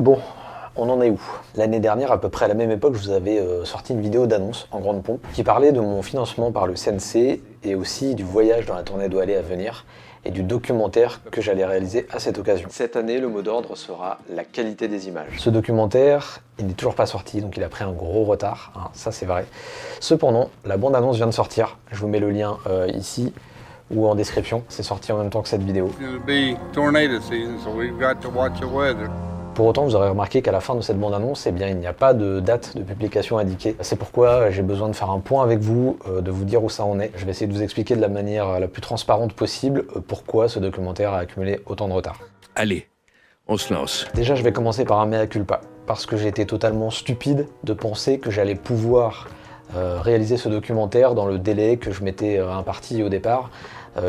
Bon, on en est où? L'année dernière, à peu près à la même époque, je vous avais sorti une vidéo d'annonce en grande pompe qui parlait de mon financement par le CNC et aussi du voyage dans la tournée d'Oalet à venir et du documentaire que j'allais réaliser à cette occasion. Cette année, le mot d'ordre sera la qualité des images. Ce documentaire, il n'est toujours pas sorti, donc il a pris un gros retard, hein, ça c'est vrai. Cependant, la bande-annonce vient de sortir, je vous mets le lien ici ou en description, c'est sorti en même temps que cette vidéo. Pour autant, vous aurez remarqué qu'à la fin de cette bande-annonce, il n'y a pas de date de publication indiquée. C'est pourquoi j'ai besoin de faire un point avec vous, de vous dire où ça en est. Je vais essayer de vous expliquer de la manière la plus transparente possible pourquoi ce documentaire a accumulé autant de retard. Allez, on se lance. Déjà, je vais commencer par un mea culpa, parce que j'ai été totalement stupide de penser que j'allais pouvoir réaliser ce documentaire dans le délai que je m'étais imparti au départ,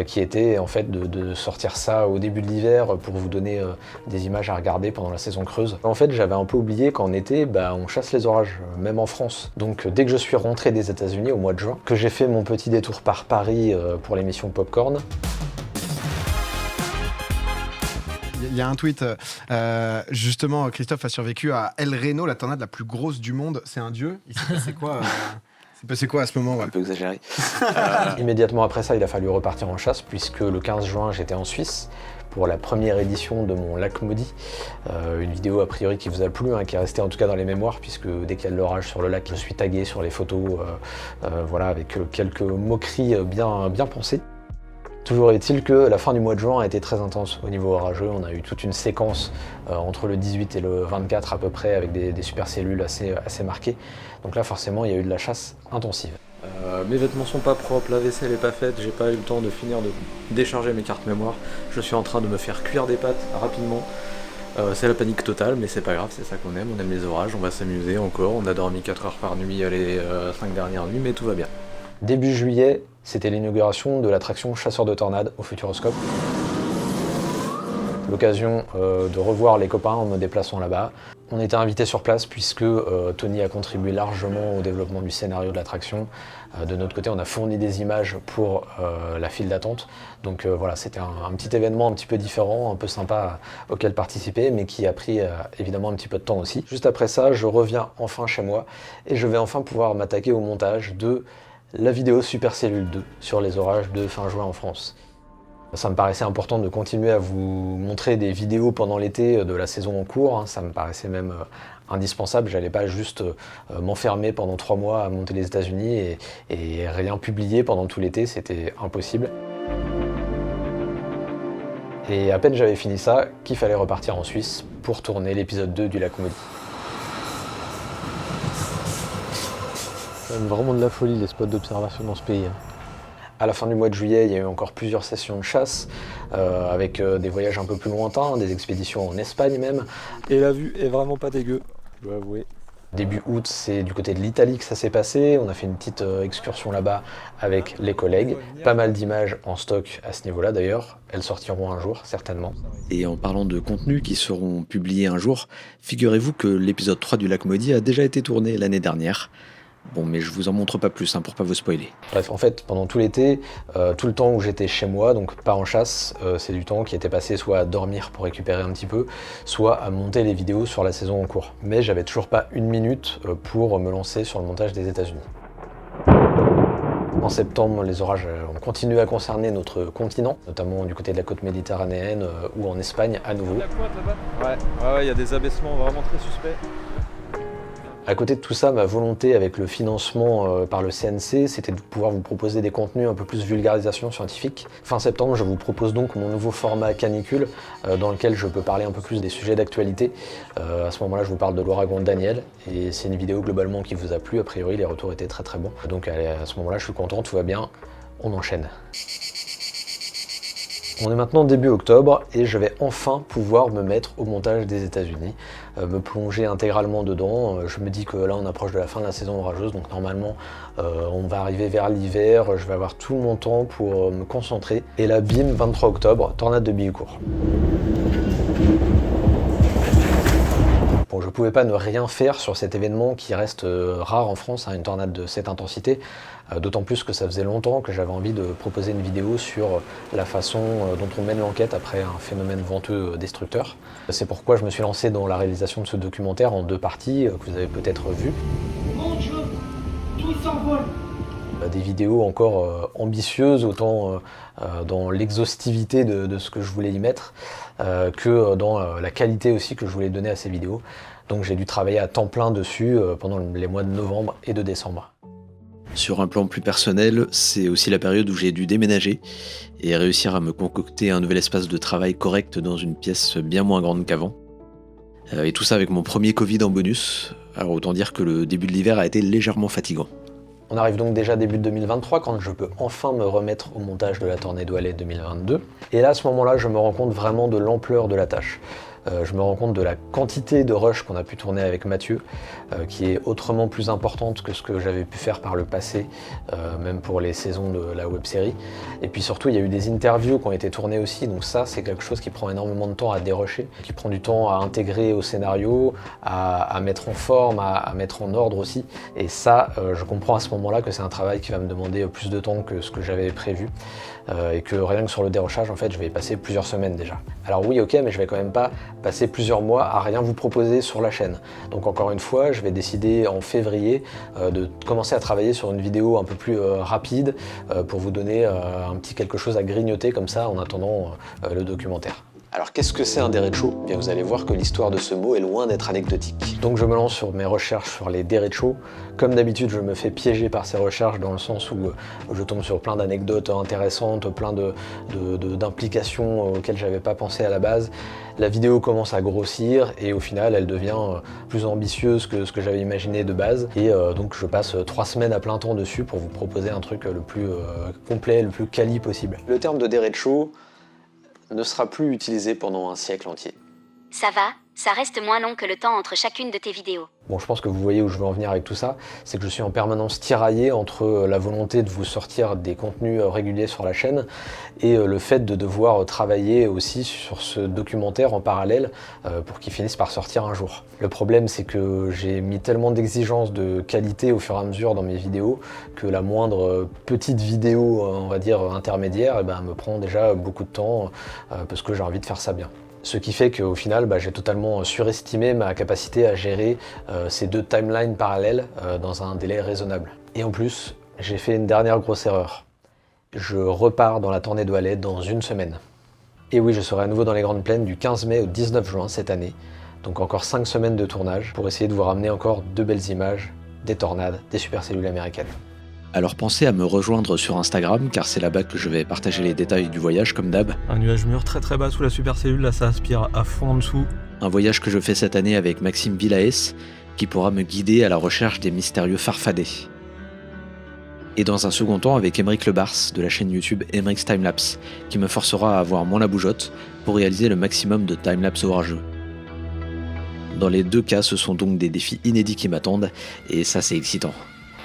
qui était en fait de sortir ça au début de l'hiver pour vous donner des images à regarder pendant la saison creuse. En fait, j'avais un peu oublié qu'en été, on chasse les orages, même en France. Donc dès que je suis rentré des États-Unis au mois de juin, que j'ai fait mon petit détour par Paris pour l'émission Popcorn, il y a un tweet, justement, Christophe a survécu à El Reno, la tornade la plus grosse du monde. C'est un dieu. Il s'est passé quoi C'est passé quoi à ce moment? Un peu exagéré. Immédiatement après ça, il a fallu repartir en chasse, puisque le 15 juin, j'étais en Suisse pour la première édition de mon lac maudit. Une vidéo a priori qui vous a plu, qui est restée en tout cas dans les mémoires, puisque dès qu'il y a de l'orage sur le lac, je suis tagué sur les photos, voilà, avec quelques moqueries bien pensées. Toujours est-il que la fin du mois de juin a été très intense au niveau orageux. On a eu toute une séquence entre le 18 et le 24 à peu près avec des supercellules assez marquées. Donc là forcément il y a eu de la chasse intensive. Mes vêtements sont pas propres, la vaisselle est pas faite, j'ai pas eu le temps de finir de décharger mes cartes mémoire. Je suis en train de me faire cuire des pâtes rapidement. C'est la panique totale, mais c'est pas grave, c'est ça qu'on aime, on aime les orages, on va s'amuser encore. On a dormi 4 heures par nuit les 5 dernières nuits, mais tout va bien. Début juillet, c'était l'inauguration de l'attraction Chasseur de tornades au Futuroscope. L'occasion de revoir les copains en me déplaçant là-bas. On était invités sur place puisque Tony a contribué largement au développement du scénario de l'attraction. De notre côté, on a fourni des images pour la file d'attente. Donc voilà, c'était un petit événement un petit peu différent, un peu sympa auquel participer, mais qui a pris évidemment un petit peu de temps aussi. Juste après ça, je reviens enfin chez moi et je vais enfin pouvoir m'attaquer au montage de la vidéo Supercellule 2 sur les orages de fin juin en France. Ça me paraissait important de continuer à vous montrer des vidéos pendant l'été de la saison en cours, ça me paraissait même indispensable. J'allais pas juste m'enfermer pendant 3 mois à monter les États-Unis et rien publier pendant tout l'été, c'était impossible. Et à peine j'avais fini ça, qu'il fallait repartir en Suisse pour tourner l'épisode 2 du lac maudit. C'est vraiment de la folie les spots d'observation dans ce pays. À la fin du mois de juillet, il y a eu encore plusieurs sessions de chasse, avec des voyages un peu plus lointains, des expéditions en Espagne même. Et la vue est vraiment pas dégueu, je dois avouer. Début août, c'est du côté de l'Italie que ça s'est passé. On a fait une petite excursion là-bas avec les collègues. Pas mal d'images en stock à ce niveau-là d'ailleurs. Elles sortiront un jour, certainement. Et en parlant de contenus qui seront publiés un jour, figurez-vous que l'épisode 3 du lac maudit a déjà été tourné l'année dernière. Bon, mais je vous en montre pas plus pour pas vous spoiler. Bref, en fait, pendant tout l'été, tout le temps où j'étais chez moi, donc pas en chasse, c'est du temps qui était passé soit à dormir pour récupérer un petit peu, soit à monter les vidéos sur la saison en cours. Mais j'avais toujours pas une minute pour me lancer sur le montage des États-Unis. En septembre, les orages ont continué à concerner notre continent, notamment du côté de la côte méditerranéenne ou en Espagne à nouveau. La pointe là-bas ? Ouais, il y a des abaissements vraiment très suspects. À côté de tout ça, ma volonté avec le financement par le CNC, c'était de pouvoir vous proposer des contenus un peu plus vulgarisation scientifique. Fin septembre, je vous propose donc mon nouveau format canicule, dans lequel je peux parler un peu plus des sujets d'actualité. À ce moment-là, je vous parle de l'ouragan Daniel, et c'est une vidéo globalement qui vous a plu. A priori, les retours étaient très bons. Donc à ce moment-là, je suis content, tout va bien, on enchaîne. On est maintenant début octobre et je vais enfin pouvoir me mettre au montage des États-Unis, me plonger intégralement dedans. Je me dis que là on approche de la fin de la saison orageuse, donc normalement on va arriver vers l'hiver, je vais avoir tout mon temps pour me concentrer. Et là bim, 23 octobre, tornade de Bihucourt. Bon, je ne pouvais pas ne rien faire sur cet événement qui reste rare en France, une tornade de cette intensité, d'autant plus que ça faisait longtemps que j'avais envie de proposer une vidéo sur la façon dont on mène l'enquête après un phénomène venteux destructeur. C'est pourquoi je me suis lancé dans la réalisation de ce documentaire en 2 parties que vous avez peut-être vues. Mon Dieu, tout s'envole. Des vidéos encore ambitieuses, autant dans l'exhaustivité de ce que je voulais y mettre, que dans la qualité aussi que je voulais donner à ces vidéos. Donc j'ai dû travailler à temps plein dessus pendant les mois de novembre et de décembre. Sur un plan plus personnel, c'est aussi la période où j'ai dû déménager et réussir à me concocter un nouvel espace de travail correct dans une pièce bien moins grande qu'avant. Et tout ça avec mon premier Covid en bonus, alors autant dire que le début de l'hiver a été légèrement fatigant. On arrive donc déjà début 2023 quand je peux enfin me remettre au montage de la Tornado Alley 2022. Et là, à ce moment-là, je me rends compte vraiment de l'ampleur de la tâche. Je me rends compte de la quantité de rush qu'on a pu tourner avec Mathieu, qui est autrement plus importante que ce que j'avais pu faire par le passé, même pour les saisons de la web-série. Et puis surtout, il y a eu des interviews qui ont été tournées aussi, donc ça, c'est quelque chose qui prend énormément de temps à dérusher, qui prend du temps à intégrer au scénario, à mettre en forme, à mettre en ordre aussi. Et ça, je comprends à ce moment-là que c'est un travail qui va me demander plus de temps que ce que j'avais prévu, et que rien que sur le dérushage, en fait, je vais y passer plusieurs semaines déjà. Alors oui, ok, mais je vais quand même pas passer plusieurs mois à rien vous proposer sur la chaîne. Donc encore une fois, je vais décider en février de commencer à travailler sur une vidéo un peu plus rapide pour vous donner un petit quelque chose à grignoter comme ça en attendant le documentaire. Alors qu'est-ce que c'est un derecho ? Bien, vous allez voir que l'histoire de ce mot est loin d'être anecdotique. Donc je me lance sur mes recherches sur les derechos. Comme d'habitude, je me fais piéger par ces recherches dans le sens où je tombe sur plein d'anecdotes intéressantes, plein d'implications auxquelles j'avais pas pensé à la base. La vidéo commence à grossir et au final, elle devient plus ambitieuse que ce que j'avais imaginé de base. Et donc je passe 3 semaines à plein temps dessus pour vous proposer un truc le plus complet, le plus quali possible. Le terme de derecho ne sera plus utilisé pendant un siècle entier. Ça va, ça reste moins long que le temps entre chacune de tes vidéos. Bon, je pense que vous voyez où je veux en venir avec tout ça, c'est que je suis en permanence tiraillé entre la volonté de vous sortir des contenus réguliers sur la chaîne et le fait de devoir travailler aussi sur ce documentaire en parallèle pour qu'il finisse par sortir un jour. Le problème, c'est que j'ai mis tellement d'exigences de qualité au fur et à mesure dans mes vidéos que la moindre petite vidéo, on va dire intermédiaire, me prend déjà beaucoup de temps parce que j'ai envie de faire ça bien. Ce qui fait qu'au final, j'ai totalement surestimé ma capacité à gérer ces 2 timelines parallèles dans un délai raisonnable. Et en plus, j'ai fait une dernière grosse erreur. Je repars dans la Tornado Alley dans 1 semaine. Et oui, je serai à nouveau dans les Grandes Plaines du 15 mai au 19 juin cette année. Donc encore 5 semaines de tournage pour essayer de vous ramener encore 2 belles images, des tornades, des supercellules américaines. Alors pensez à me rejoindre sur Instagram, car c'est là-bas que je vais partager les détails du voyage comme d'hab. Un nuage mûr très très bas sous la supercellule, là ça aspire à fond en dessous. Un voyage que je fais cette année avec Maxime Villaes, qui pourra me guider à la recherche des mystérieux farfadets. Et dans un second temps avec Émeric Lebars de la chaîne YouTube Émeric's Timelapse, qui me forcera à avoir moins la bougeotte pour réaliser le maximum de timelapse orageux. Dans les 2 cas, ce sont donc des défis inédits qui m'attendent, et ça c'est excitant.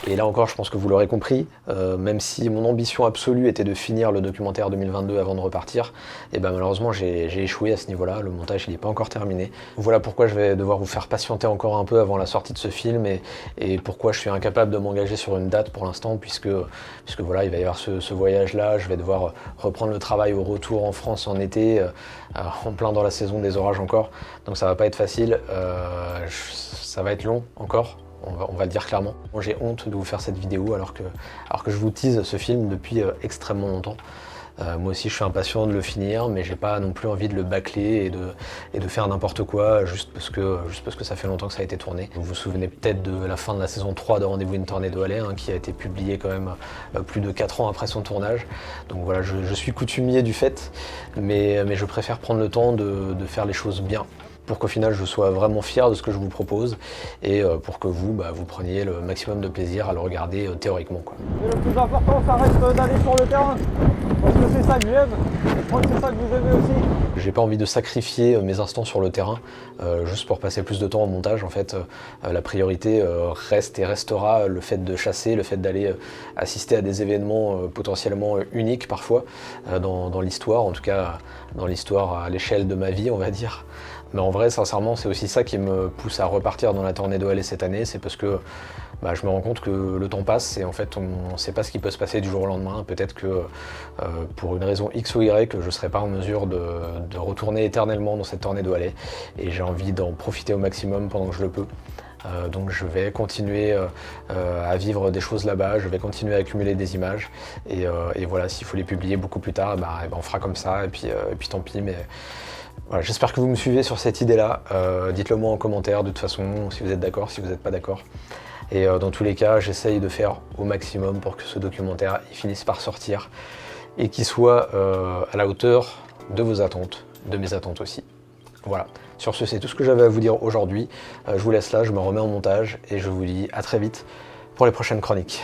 Et là encore, je pense que vous l'aurez compris, même si mon ambition absolue était de finir le documentaire 2022 avant de repartir, et malheureusement j'ai échoué à ce niveau-là, le montage il n'est pas encore terminé. Voilà pourquoi je vais devoir vous faire patienter encore un peu avant la sortie de ce film et pourquoi je suis incapable de m'engager sur une date pour l'instant, puisque voilà, il va y avoir ce voyage-là, je vais devoir reprendre le travail au retour en France en été, en plein dans la saison des orages encore, donc ça va pas être facile, ça va être long encore. On va le dire clairement. J'ai honte de vous faire cette vidéo alors que je vous tease ce film depuis extrêmement longtemps. Moi aussi je suis impatient de le finir, mais j'ai pas non plus envie de le bâcler et de faire n'importe quoi juste parce que ça fait longtemps que ça a été tourné. Vous vous souvenez peut-être de la fin de la saison 3 de Rendez-vous une Tornado Alley, qui a été publiée quand même plus de 4 ans après son tournage. Donc voilà, je suis coutumier du fait, mais je préfère prendre le temps de faire les choses bien, pour qu'au final je sois vraiment fier de ce que je vous propose et pour que vous preniez le maximum de plaisir à le regarder théoriquement. Et le plus important, ça reste d'aller sur le terrain, parce que c'est ça que j'aime. crois que c'est ça que vous aimez aussi. J'ai pas envie de sacrifier mes instants sur le terrain juste pour passer plus de temps au montage. En fait, la priorité reste et restera le fait de chasser, le fait d'aller assister à des événements potentiellement uniques parfois dans l'histoire, en tout cas dans l'histoire à l'échelle de ma vie, on va dire. Mais en vrai, sincèrement, c'est aussi ça qui me pousse à repartir dans la Tornado Alley cette année, c'est parce que je me rends compte que le temps passe et en fait on ne sait pas ce qui peut se passer du jour au lendemain. Peut-être que pour une raison X ou Y, je ne serai pas en mesure de retourner éternellement dans cette Tornado Alley et j'ai envie d'en profiter au maximum pendant que je le peux. Donc je vais continuer à vivre des choses là-bas, je vais continuer à accumuler des images et voilà, s'il faut les publier beaucoup plus tard, on fera comme ça et puis tant pis. Mais voilà, j'espère que vous me suivez sur cette idée-là. Dites-le moi en commentaire de toute façon, si vous êtes d'accord, si vous n'êtes pas d'accord. Et dans tous les cas, j'essaye de faire au maximum pour que ce documentaire il finisse par sortir et qu'il soit à la hauteur de vos attentes, de mes attentes aussi. Voilà, sur ce, c'est tout ce que j'avais à vous dire aujourd'hui. Je vous laisse là, je me remets en montage et je vous dis à très vite pour les prochaines chroniques.